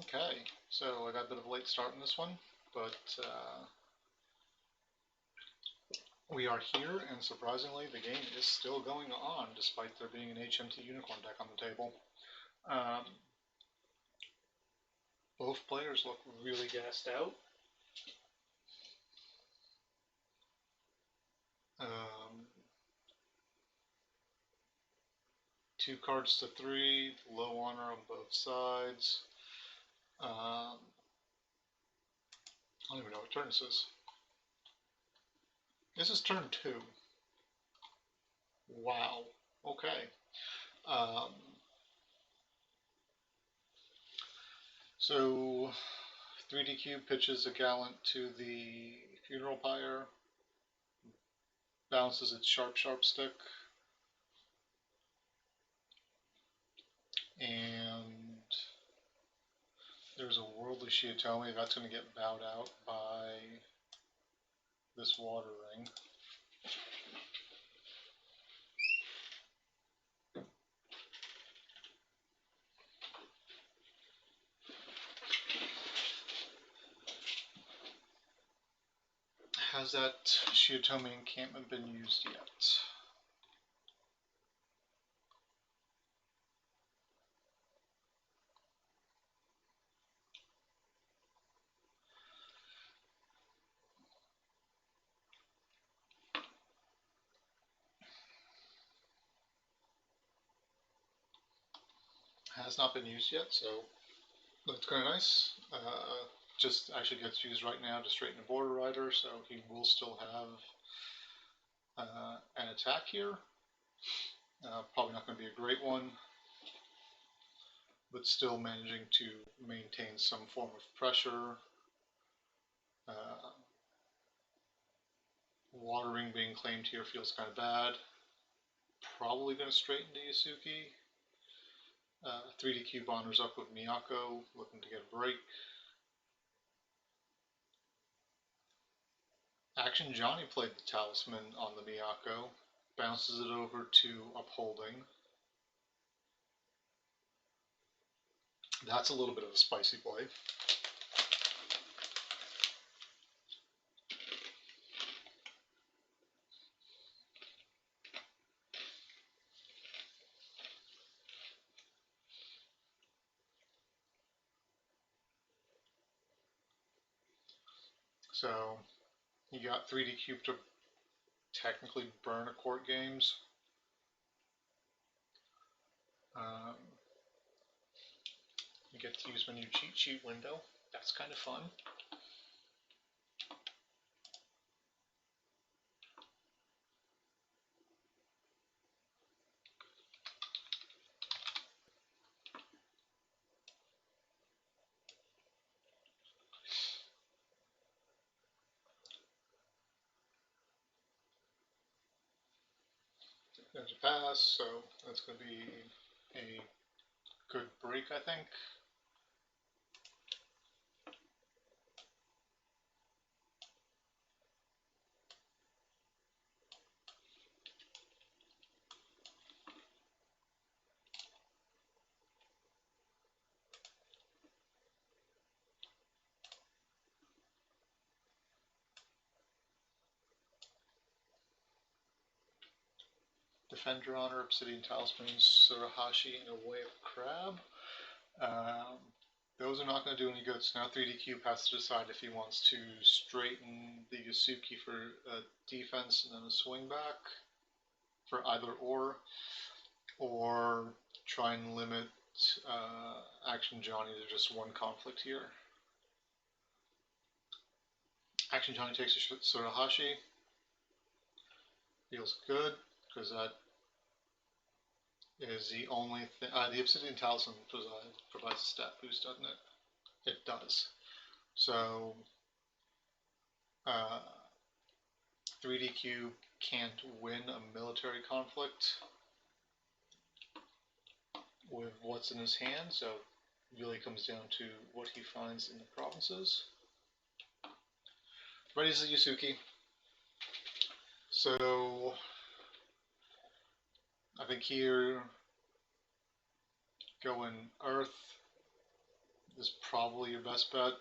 Okay, so I got a bit of a late start in this one, but we are here, and surprisingly, the game is still going on, despite there being an HMT Unicorn deck on the table. Both players look really gassed out. Two cards to three, low honor on both sides. I don't even know what turn this is. This is turn 2. Wow. Okay. So 3dcube pitches a Gallant to the Funeral Pyre, bounces its sharp stick, and there's a Worldly Shiatomi that's going to get bowed out by this Water Ring. Has that Shiatomi encampment been used yet? Has not been used yet, so that's kind of nice. Just actually gets used right now to straighten a Border Rider, so he will still have an attack here. Probably not going to be a great one, but still managing to maintain some form of pressure. Water Ring being claimed here feels kind of bad. Probably going to straighten to Yasuki. 3dcube honors up with Miyako, looking to get a break. ActionJohnny played the Talisman on the Miyako, bounces it over to Upholding. That's a little bit of a spicy play. So you got 3dcube to technically burn a Court Games. You get to use my new cheat sheet window. That's kind of fun. There's a pass, so that's going to be a good break, I think. Defender Honor, Obsidian Talisman, Surahashi, and a Way of Crab. Those are not going to do any good, so now 3dcube has to decide if he wants to straighten the Yasuki for defense and then a swing back for either or try and limit ActionJohnny to just one conflict here. ActionJohnny takes a Surahashi. Feels good, because that is the only thing. The Obsidian Talisman provides a stat boost, doesn't it? It does. So 3dcube can't win a military conflict with what's in his hand, so it really comes down to what he finds in the provinces. Ready's the Yasuki. So I think here going Earth, is probably your best bet.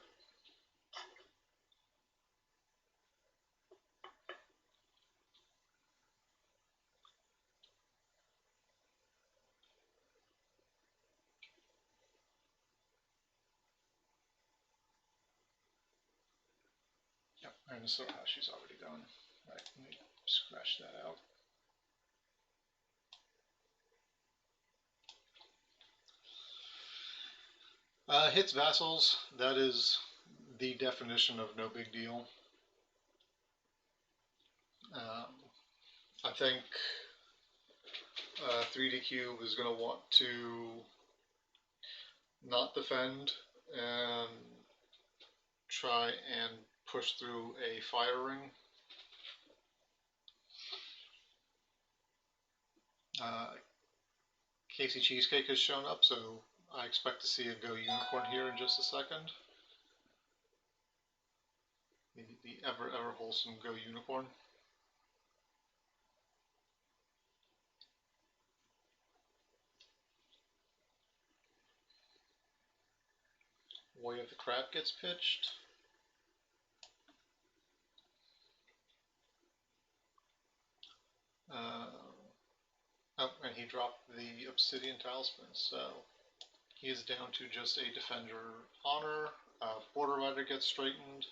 Yep, and so how she's already gone. Right, let me scratch that out. Hits vassals, that is the definition of no big deal. I think 3dcube is going to want to not defend and try and push through a fire ring. Casey Cheesecake has shown up, so I expect to see a go unicorn here in just a second. The ever wholesome go unicorn. Way of the Crab gets pitched. Oh, and he dropped the Obsidian Talisman, so he is down to just a Defender Honor. Border Rider gets straightened.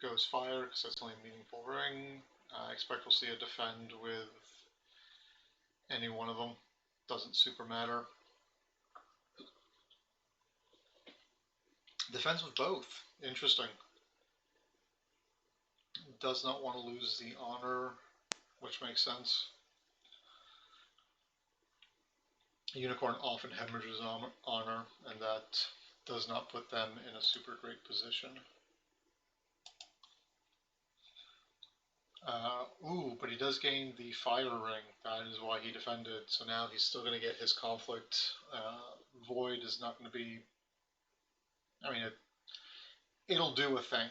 Goes Fire, because that's the only meaningful ring. I expect we'll see a Defend with any one of them. Doesn't super matter. Defends with both. Interesting. Does not want to lose the honor, which makes sense. Unicorn often hemorrhages honor, and that does not put them in a super great position. But he does gain the fire ring. That is why he defended. So now he's still going to get his conflict. Void is not going to be. I mean, it'll do a thing.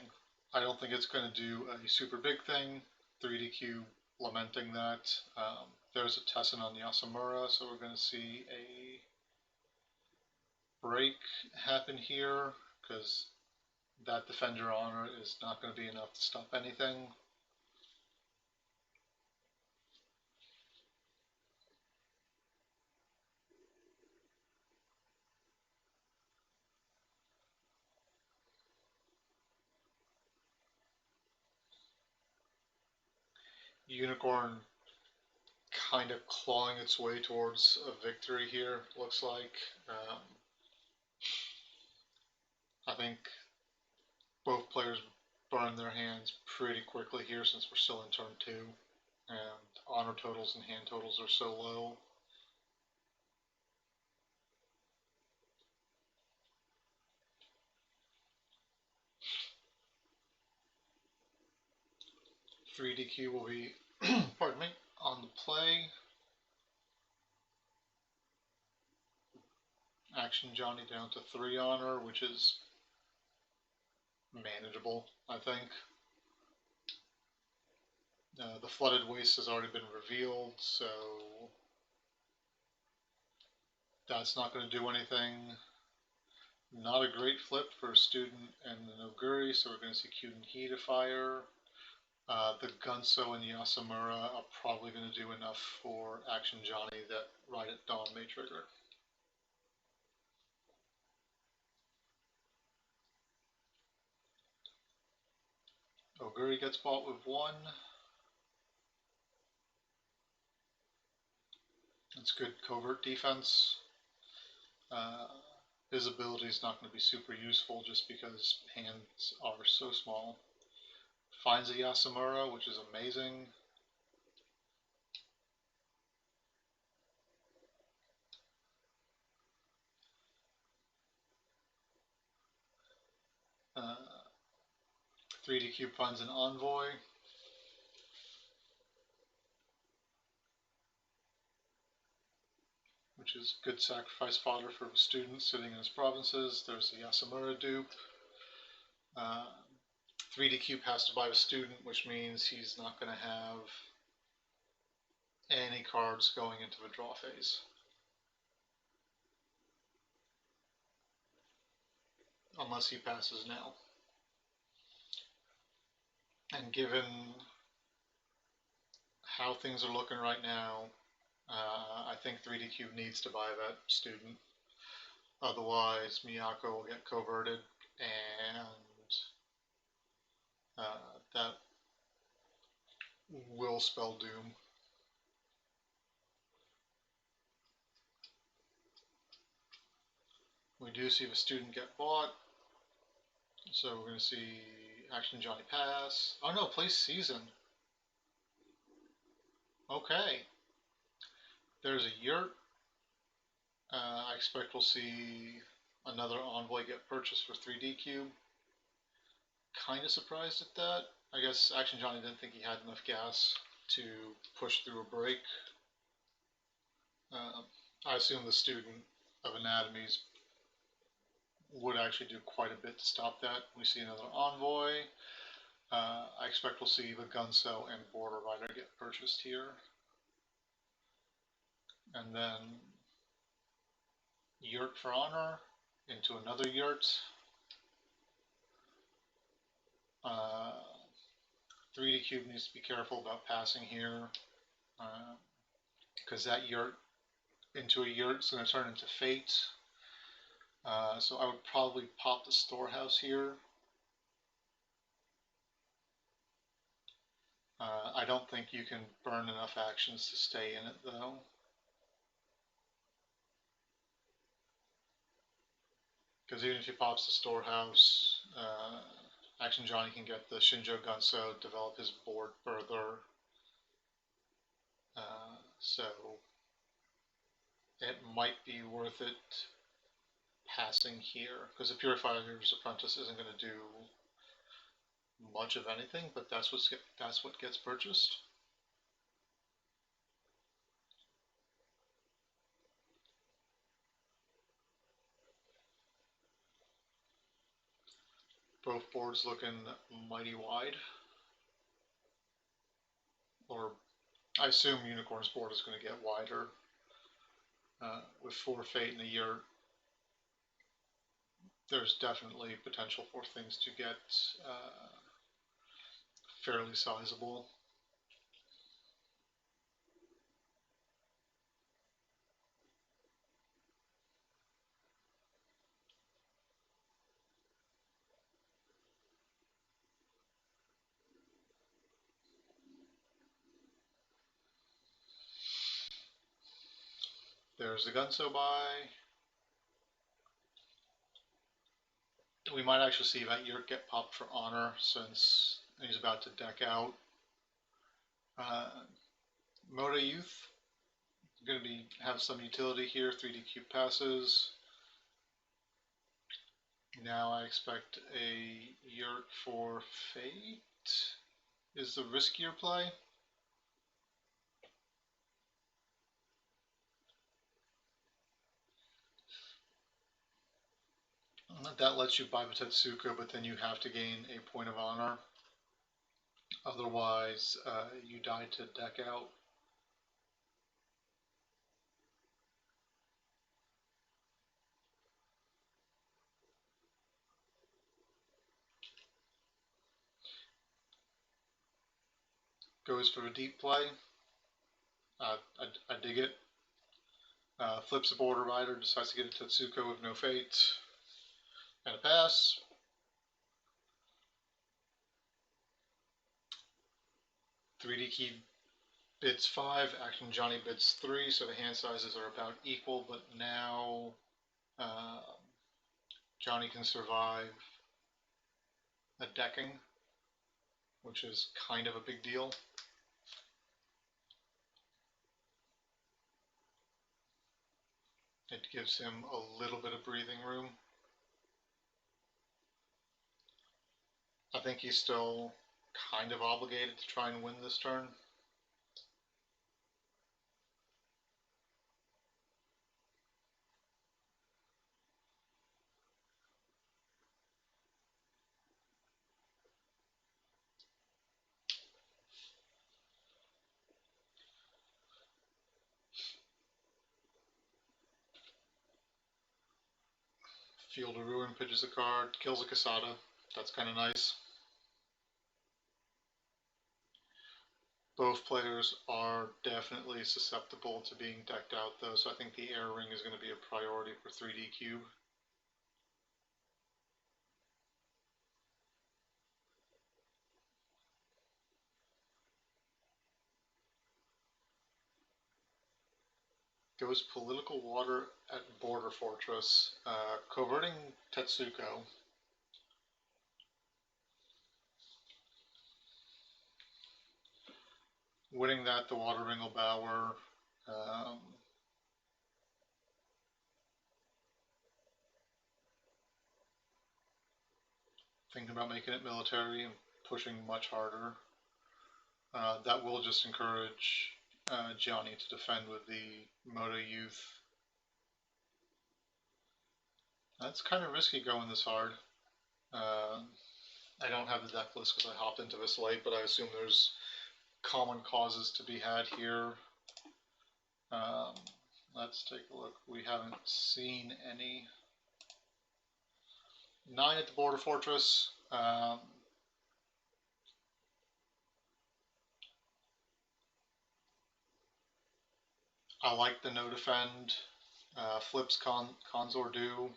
I don't think it's going to do a super big thing. 3dcube lamenting that. There's a Tessin on the Asamura, so we're going to see a break happen here, because that Defender Honor is not going to be enough to stop anything. Unicorn kind of clawing its way towards a victory here, looks like. I think both players burn their hands pretty quickly here, since we're still in turn 2, and honor totals and hand totals are so low. .3dcube will be, pardon me, on the play. ActionJohnny down to 3 honor, which is manageable, I think. The Flooded Waste has already been revealed, so that's not going to do anything. Not a great flip for a student and the Noguri, so we're going to see Kyuden to fire. The Gunso and the Asamura are probably going to do enough for ActionJohnny that Ride at Dawn may trigger. Oguri gets bought with 1. It's good covert defense. His ability is not going to be super useful just because hands are so small. Finds a Yasamura, which is amazing. Uh, 3dcube finds an Envoy. Which is good sacrifice fodder for the student sitting in his provinces. There's the Yasamura dupe. 3dcube has to buy the student, which means he's not going to have any cards going into the draw phase. unless he passes now. And given how things are looking right now, I think 3dcube needs to buy that student. Otherwise, Miyako will get coverted, and that will spell doom. We do see the student get bought, so we're going to see ActionJohnny pass. Oh no, place season. Okay. There's a yurt. I expect we'll see another envoy get purchased for 3dcube. Kind of surprised at that. I guess ActionJohnny didn't think he had enough gas to push through a break. I assume the student of anatomies would actually do quite a bit to stop that. We see another envoy. I expect we'll see the gun cell and border rider get purchased here. And then yurt for honor into another yurt. 3dcube needs to be careful about passing here, because that yurt into a yurt is going to turn into fate. So I would probably pop the storehouse here. I don't think you can burn enough actions to stay in it though. Because even if he pops the storehouse, ActionJohnny can get the Shinjo Gunso, develop his board further. So it might be worth it passing here, because the Purifier's Apprentice isn't going to do much of anything, but that's what gets purchased. Both boards looking mighty wide. Or I assume Unicorn's board is going to get wider. With 4 Fate in a yurt, there's definitely potential for things to get fairly sizable. There's the Gunso buy. We might actually see that yurt get popped for honor since he's about to deck out. Moda Youth is going to have some utility here. 3dcube passes. Now I expect a yurt for Fate is the riskier play. That lets you buy the Tetsuko, but then you have to gain a point of honor. Otherwise, you die to deck out. Goes for a deep play. I dig it. Flips a border rider, decides to get a Tetsuko with no fate. And a pass. .3dcube bids 5, ActionJohnny bids 3, so the hand sizes are about equal, but now Johnny can survive a decking, which is kind of a big deal. It gives him a little bit of breathing room. I think he's still kind of obligated to try and win this turn. Field of Ruin pitches a card, kills a Casada. That's kind of nice. Both players are definitely susceptible to being decked out though, so I think the Air Ring is going to be a priority for 3dcube. Goes Political Water at Border Fortress, coverting Tetsuko. Winning that, the Water Ring will Bower. Thinking about making it military and pushing much harder. That will just encourage Johnny to defend with the Moto Youth. That's kind of risky going this hard. I don't have the deck list because I hopped into this late, but I assume there's common causes to be had here. Let's take a look. We haven't seen any. 9 at the Border Fortress. I like the no defend. Flips Consor do.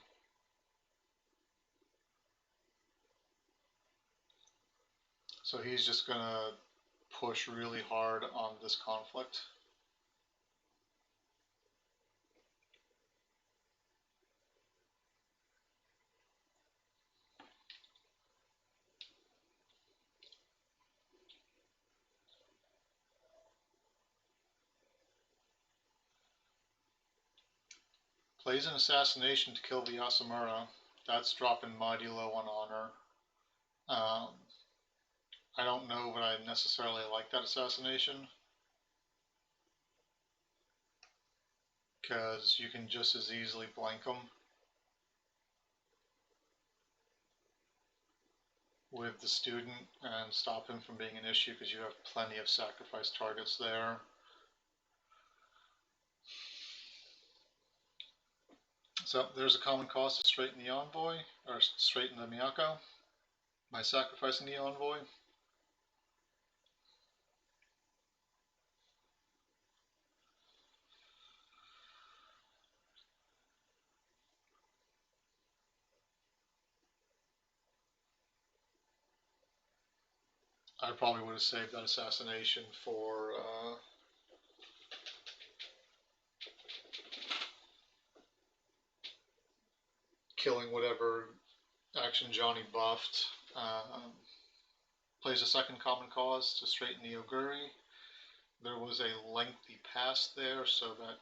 So he's just going to push really hard on this conflict. Plays an assassination to kill the Yasamura. That's dropping mighty low on honor. I don't know that I necessarily like that assassination, because you can just as easily blank them with the student and stop him from being an issue because you have plenty of sacrifice targets there. So there's a common cost to straighten the envoy, or straighten the Miyako by sacrificing the envoy. I probably would have saved that assassination for killing whatever ActionJohnny buffed. Plays a second common cause to straighten the Oguri. There was a lengthy pass there, so that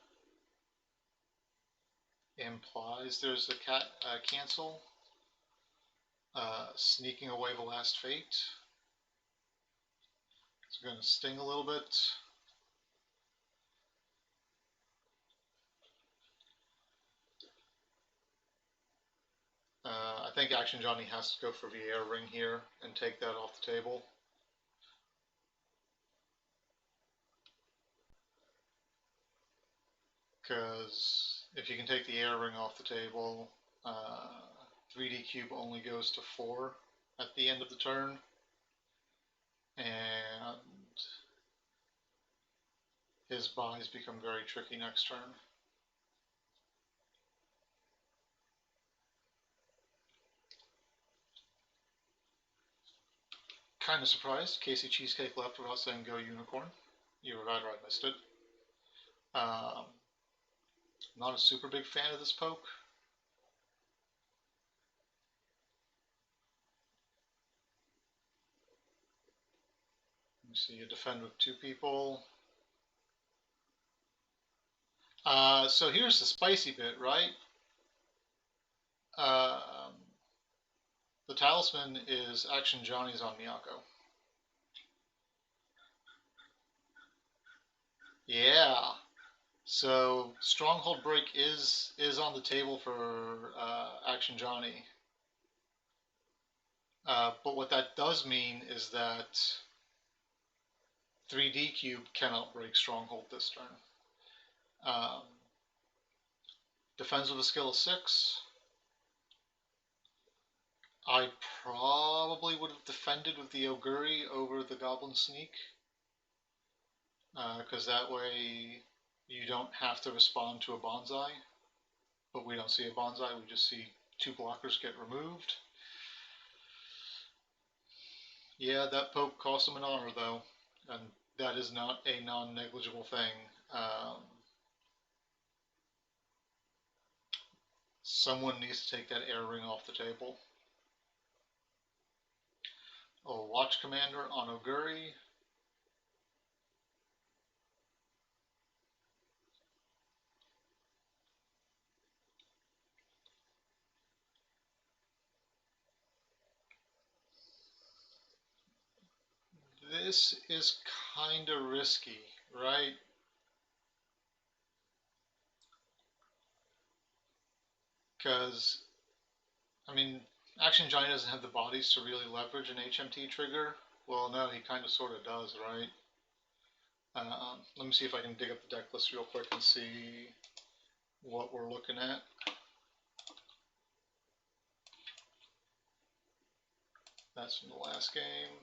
implies there's a cancel. Sneaking away the last fate. It's going to sting a little bit. I think ActionJohnny has to go for the Air Ring here and take that off the table. Because if you can take the Air Ring off the table, 3dcube only goes to 4 at the end of the turn. And his buys become very tricky next turn. Kind of surprised Casey Cheesecake left without saying go Unicorn. You were right, I missed it. Not a super big fan of this poke. You see you defend with 2 people. So here's the spicy bit, right? The talisman is ActionJohnny's on Miyako. Yeah. So Stronghold Break is on the table for ActionJohnny. But what that does mean is that 3dcube cannot break Stronghold this turn. Defends with a skill of 6. I probably would have defended with the Oguri over the Goblin Sneak, because that way you don't have to respond to a Bonsai, but we don't see a Bonsai, we just see two blockers get removed. Yeah, that Pope cost him an honor though, and that is not a non-negligible thing. Someone needs to take that air ring off the table. Oh, Watch Commander on Oguri. This is kind of risky, right? Because, I mean, ActionJohnny doesn't have the bodies to really leverage an HMT trigger. Well, no, he kind of sort of does, right? Let me see if I can dig up the deck list real quick and see what we're looking at. That's from the last game.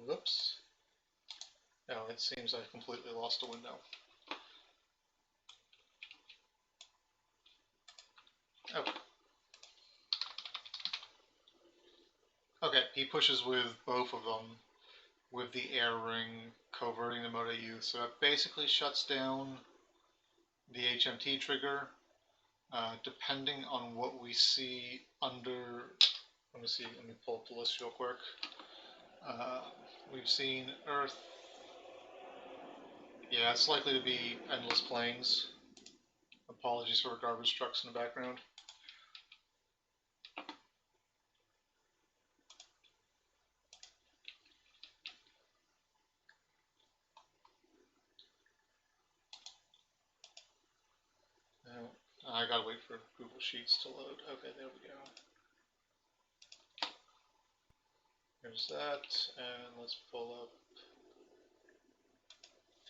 Whoops. Oh, it seems I've completely lost a window. Oh. Okay, he pushes with both of them with the air ring coverting the Moda Youth. So that basically shuts down the HMT trigger. Depending on what we see under, let me pull up the list real quick. We've seen Earth. Yeah, it's likely to be Endless Plains. Apologies for garbage trucks in the background. I gotta wait for Google Sheets to load. Okay, there we go. There's that, and let's pull up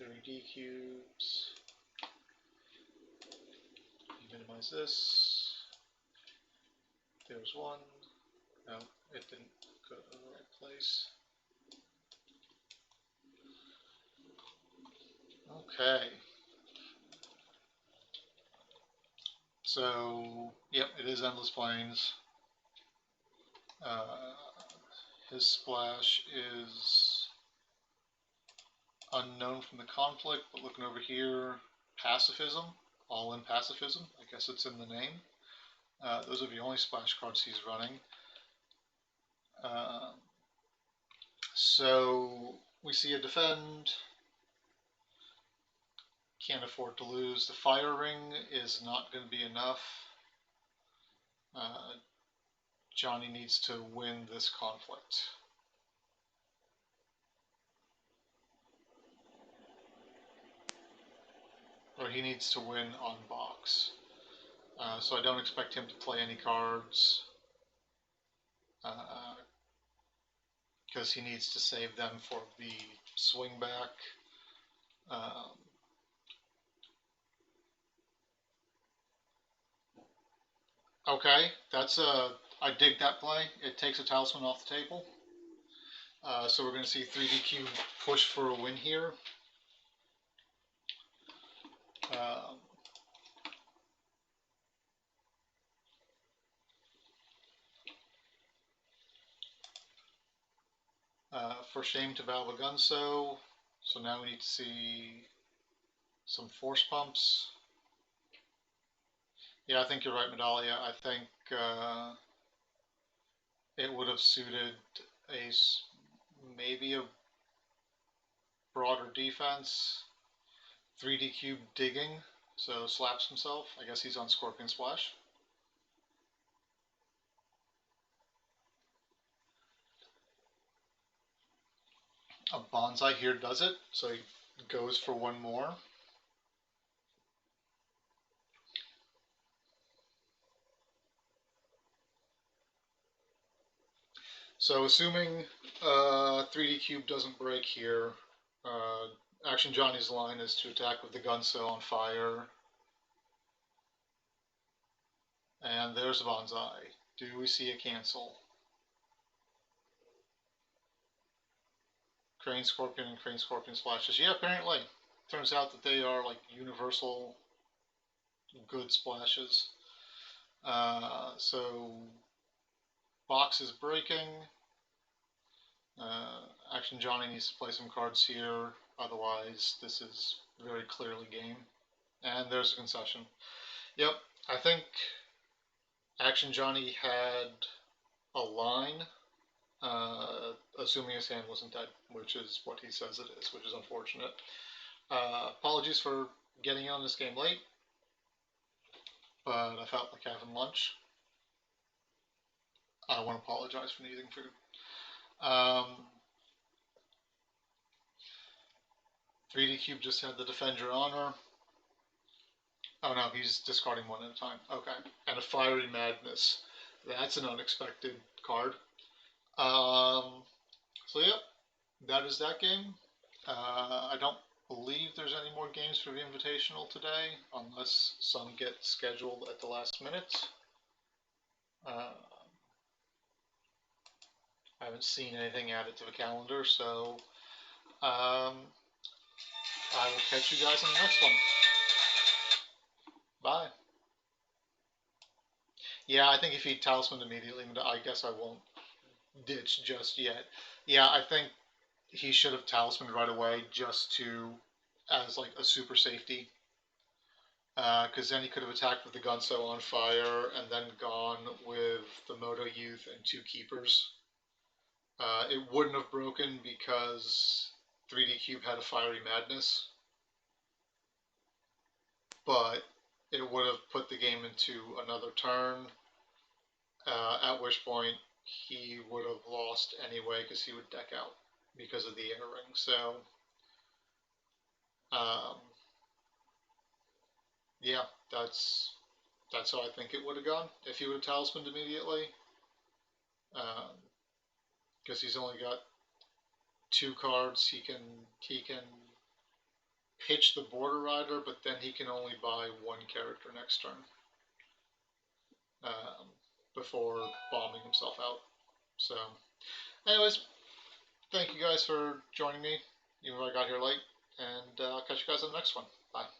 3dcubes. Minimize this. There's one. No, it didn't go to the right place. Okay. So, yep, it is Endless Plains. His splash is unknown from the conflict, but looking over here, pacifism, all-in pacifism. I guess it's in the name. Those are the only splash cards he's running. So we see a defend. Can't afford to lose. The fire ring is not going to be enough. Johnny needs to win this conflict. Or he needs to win on box. So I don't expect him to play any cards. Because he needs to save them for the swing back. Okay, that's I dig that play. It takes a talisman off the table. So we're going to see 3dcube push for a win here. For shame to Valvagunso. So now we need to see some force pumps. Yeah, I think you're right, Medallia. I think it would have suited maybe a broader defense. 3dcube digging, so slaps himself. I guess he's on Scorpion Splash. A Bonsai here does it, so he goes for one more. So assuming 3dcube doesn't break here, ActionJohnny's line is to attack with the gun cell on fire. And there's a Bonsai. Do we see a cancel? Crane Scorpion and Crane Scorpion splashes. Yeah, apparently. Turns out that they are like universal good splashes. So box is breaking. ActionJohnny needs to play some cards here, otherwise this is very clearly game. And there's a concession. Yep, I think ActionJohnny had a line, assuming his hand wasn't dead, which is what he says it is, which is unfortunate. Apologies for getting on this game late, but I felt like having lunch. I don't want to apologize for needing food. 3dcube just had the Defend Your Honor. Oh no, he's discarding one at a time. Okay. And a Fiery Madness. That's an unexpected card. So yep, that is that game. I don't believe there's any more games for the Invitational today, unless some get scheduled at the last minute. I haven't seen anything added to the calendar, so I will catch you guys on the next one. Bye. Yeah, I think if he talismaned immediately, I guess I won't ditch just yet. Yeah, I think he should have talismaned right away just to, as like a super safety. Because then he could have attacked with the Gunso on fire and then gone with the Moto Youth and 2 keepers. It wouldn't have broken because 3dcube had a Fiery Madness, but it would have put the game into another turn, at which point he would have lost anyway because he would deck out because of the air ring. So, yeah, that's how I think it would have gone if he would have talismaned immediately. Because he's only got 2 cards, he can pitch the Border Rider, but then he can only buy 1 character next turn before bombing himself out. So, anyways, thank you guys for joining me, even though I got here late, and I'll catch you guys on the next one. Bye.